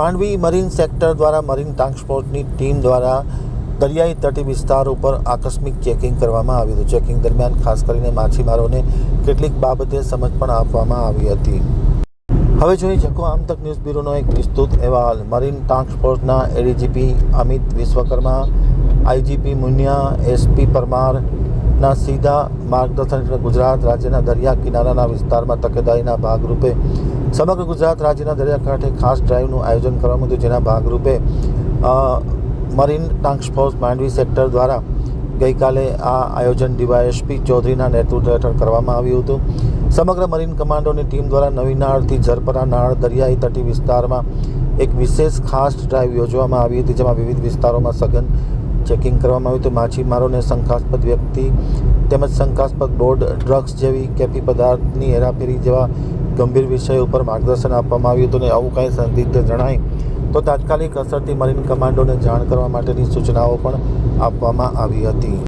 Mandvi marine sector દ્વારા marine ટ્રાન્સપોર્ટની team દ્વારા દરિયાઈ તટી વિસ્તાર ઉપર આકસ્મિક ચેકિંગ કરવામાં આવ્યું હતું. ચેકિંગ દરમિયાન ખાસ કરીને માછીમારોને કેટલીક બાબતે સમજ પણ આપવામાં આવી હતી. હવે જોઈએ જકો આમતક ન્યૂઝ બ્યુરોનો એક વિસ્તૃત અહેવાલ. મરીન ટ્રાન્સપોર્ટના ADGP Amit Vishwakarma, IGP Muniya, SP પરમારના સીધા માર્ગદર્શન હેઠળ ગુજરાત રાજ્યના દરિયા કિનારાના વિસ્તારમાં તકેદારીના ભાગરૂપે સમગ્ર ગુજરાત રાજ્યના દરિયાકાંઠે ખાસ ડ્રાઈવનું આયોજન કરવામાં આવ્યું, જેના ભાગરૂપે મરીન ટ્રાન્સપોર્ટ માંડવી સેક્ટર દ્વારા ગઈકાલે આ આયોજન ડીવાયએસપી ચૌધરીના નેતૃત્વ હેઠળ કરવામાં આવ્યું હતું. સમગ્ર મરીન કમાન્ડોની ટીમ દ્વારા નવી નાળથી ઝરપરા નાળ દરિયાઈ તટી વિસ્તારમાં એક વિશેષ ખાસ ડ્રાઈવ યોજવામાં આવી હતી, જેમાં વિવિધ વિસ્તારોમાં સઘન ચેકિંગ કરવામાં આવ્યું હતું. માછીમારોને શંકાસ્પદ વ્યક્તિ તેમજ શંકાસ્પદ બોર્ડ, ડ્રગ્સ જેવી કેફી પદાર્થની હેરાફેરી જેવા ગંભીર વિષયો ઉપર માર્ગદર્શન આપવામાં આવ્યું હતું. અને આવું કાંઈ સંદિગ્ધ જણાય તો તાત્કાલિક અસરથી મરીન કમાન્ડોને જાણ કરવા માટેની સૂચનાઓ પણ આપવામાં આવી હતી.